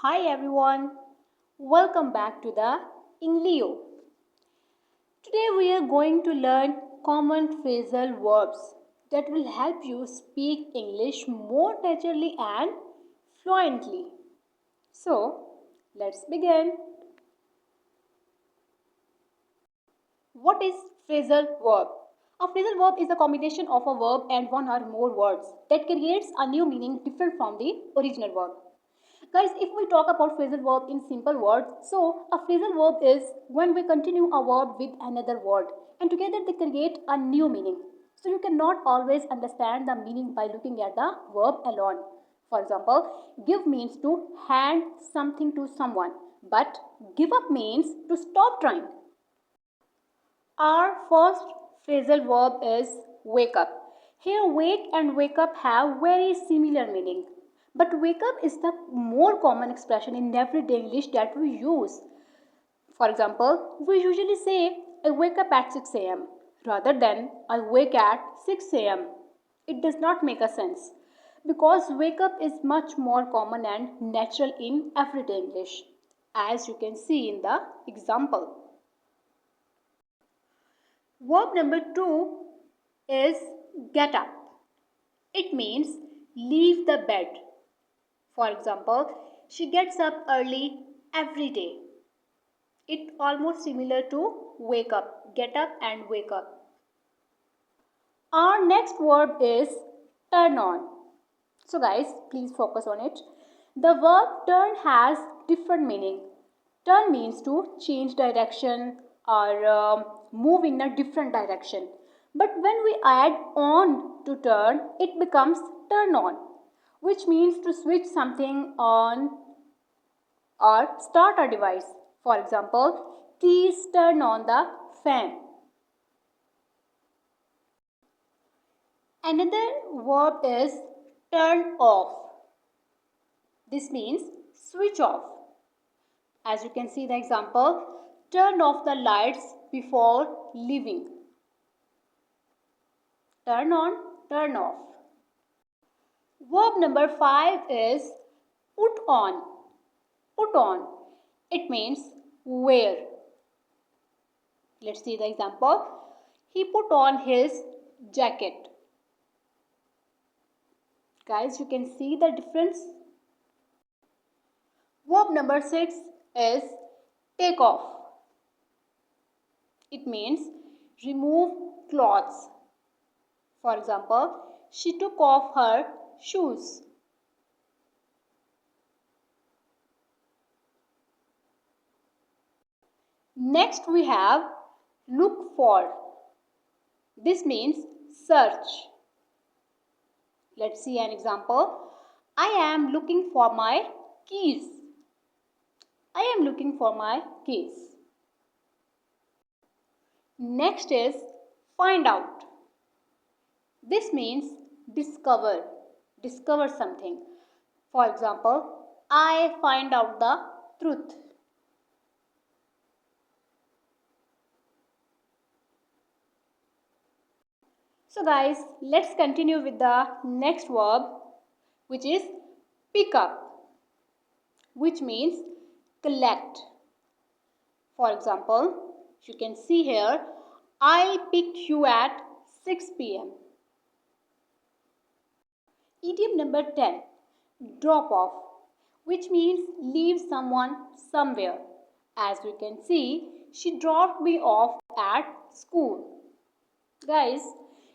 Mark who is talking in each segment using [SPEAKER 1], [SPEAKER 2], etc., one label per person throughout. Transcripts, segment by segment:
[SPEAKER 1] Hi everyone, welcome back to the ENGLIO. Today we are going to learn common phrasal verbs that will help you speak English more naturally and fluently. So, let's begin. What is phrasal verb? A phrasal verb is a combination of a verb and one or more words that creates a new meaning different from the original verb. Guys, if we talk about phrasal verb in simple words, so a phrasal verb is when we continue a word with another word and together they create a new meaning. So you cannot always understand the meaning by looking at the verb alone. For example, give means to hand something to someone, but give up means to stop trying. Our first phrasal verb is wake up. Here, wake and wake up have very similar meaning. But wake up is the more common expression in everyday English that we use. For example, we usually say, I wake up at 6 am rather than I wake at 6 am. It does not make a sense because wake up is much more common and natural in everyday English, as you can see in the example. Verb number 2 is get up. It means leave the bed. For example, she gets up early every day. It almost similar to wake up, get up and wake up. Our next verb is turn on. So guys, please focus on it. The verb turn has different meaning. Turn means to change direction or move in a different direction. But when we add on to turn, it becomes turn on, which means to switch something on or start a device. For example, please turn on the fan. Another verb is turn off. This means switch off. As you can see the example, turn off the lights before leaving. Turn on, turn off. Verb number 5 is put on. Put on. It means wear. Let's see the example. He put on his jacket. Guys, you can see the difference. Verb number 6 is take off. It means remove clothes. For example, she took off her shoes. Next we have look for. This means search. Let's see an example. I am looking for my keys. I am looking for my keys. Next is find out. This means discover. Discover something. For example, I find out the truth. So guys, let's continue with the next verb, which is pick up, which means collect. For example, you can see here, I picked you at 6 p.m. Idiom number 10, drop off, which means leave someone somewhere. As you can see, she dropped me off at school. Guys,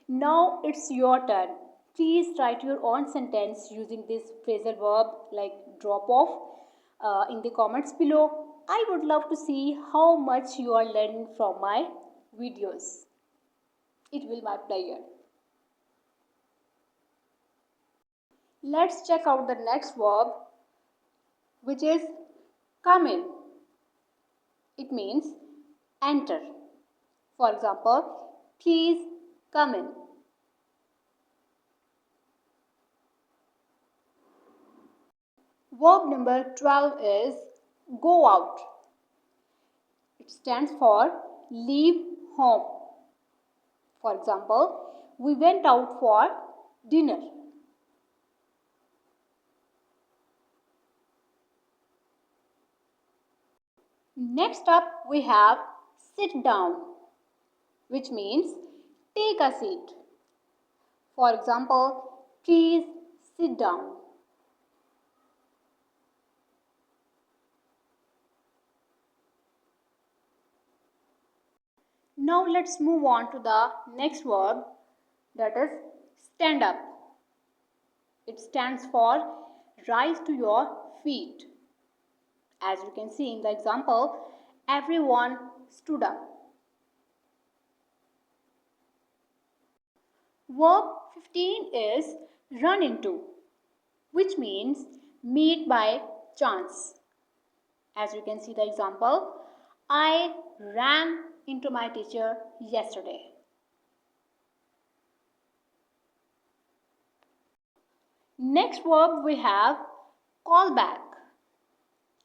[SPEAKER 1] now it's your turn. Please write your own sentence using this phrasal verb like drop off in the comments below. I would love to see how much you are learning from my videos. It will be my pleasure. Let's check out the next verb, which is come in. It means enter. For example, please come in. Verb number 12 is go out. It stands for leave home. For example, we went out for dinner. Next up we have sit down, which means take a seat. For example, please sit down. Now let's move on to the next verb, that is stand up. It stands for rise to your feet. As you can see in the example, everyone stood up. Verb 15 is run into, which means meet by chance. As you can see the example, I ran into my teacher yesterday. Next verb we have call back.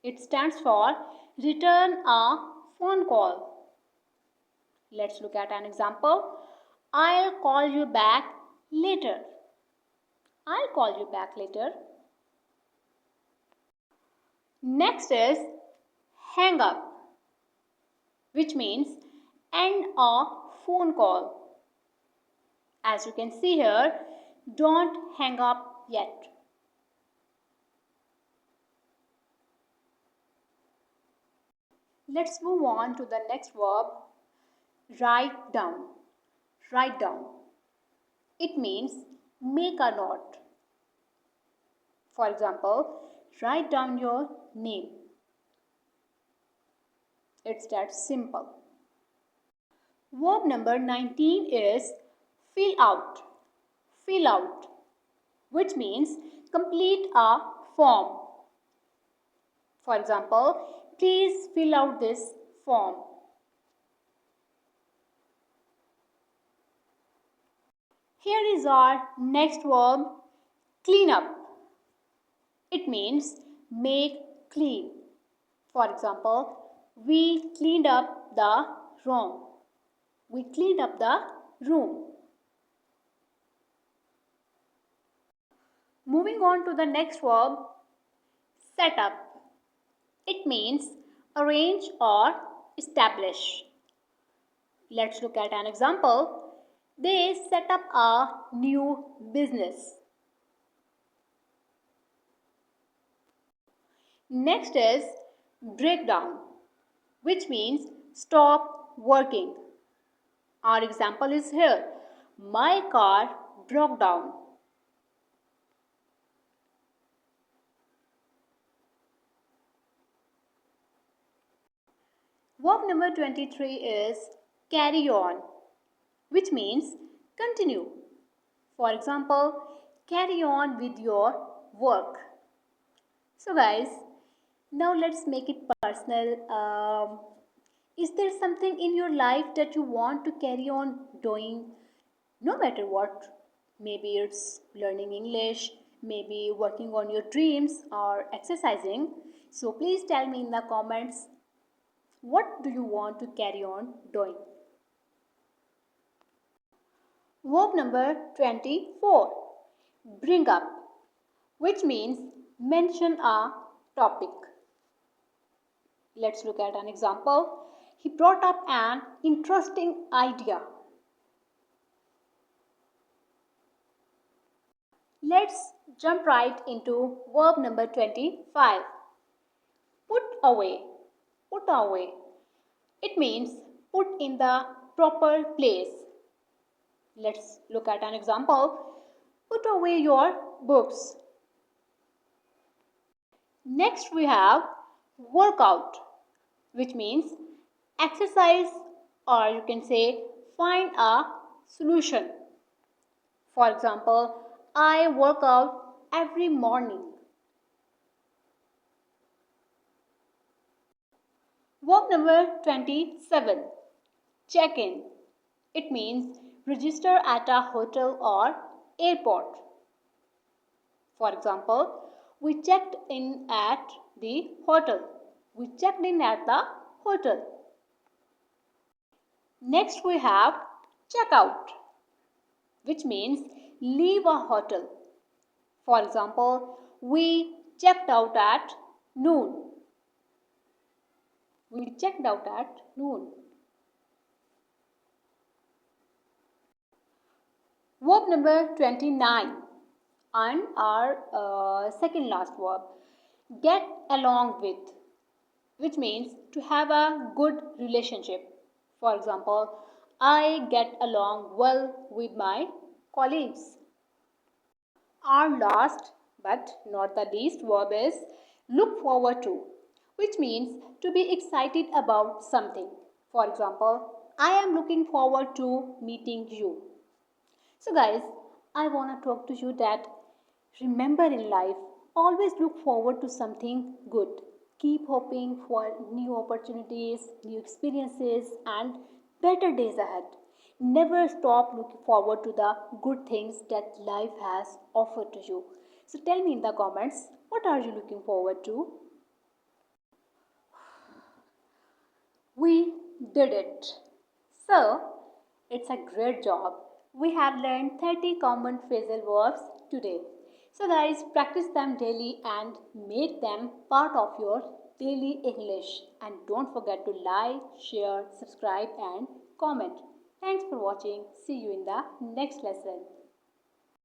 [SPEAKER 1] It stands for return a phone call. Let's look at an example. I'll call you back later. I'll call you back later. Next is hang up, which means end a phone call. As you can see here, don't hang up yet. Let's move on to the next verb, write down. Write down. It means make a note. For example, write down your name. It's that simple. Verb number 19 is fill out. Fill out, which means complete a form. For example, please fill out this form. Here is our next verb, clean up. It means make clean. For example, we cleaned up the room. We cleaned up the room. Moving on to the next verb, set up. It means arrange or establish. Let's look at an example. They set up a new business. Next is breakdown, which means stop working. Our example is here. My car broke down. Verb number 23 is carry on, which means continue. For example, carry on with your work. So guys, now let's make it personal. Is there something in your life that you want to carry on doing no matter what? Maybe it's learning English, maybe working on your dreams or exercising. So please tell me in the comments, what do you want to carry on doing? Verb number 24, bring up, which means mention a topic. Let's look at an example. He brought up an interesting idea. Let's jump right into verb number 25. Put away. Put away. It means put in the proper place. Let's look at an example. Put away your books. Next we have workout, which means exercise, or you can say find a solution. For example, I work out every morning. Verb number 27, check in. It means register at a hotel or airport. For example, we checked in at the hotel. We checked in at the hotel. Next we have check out, which means leave a hotel. For example, we checked out at noon. We checked out at noon. Verb number 29 and our second last verb. Get along with, which means to have a good relationship. For example, I get along well with my colleagues. Our last but not the least verb is look forward to, which means to be excited about something. For example, I am looking forward to meeting you. So, guys, I want to talk to you that remember in life, always look forward to something good. Keep hoping for new opportunities, new experiences, and better days ahead. Never stop looking forward to the good things that life has offered to you. So, tell me in the comments, what are you looking forward to? We did it. So, it's a great job. We have learned 30 common phrasal verbs today. So, guys, practice them daily and make them part of your daily English. And don't forget to like, share, subscribe, and comment. Thanks for watching. See you in the next lesson.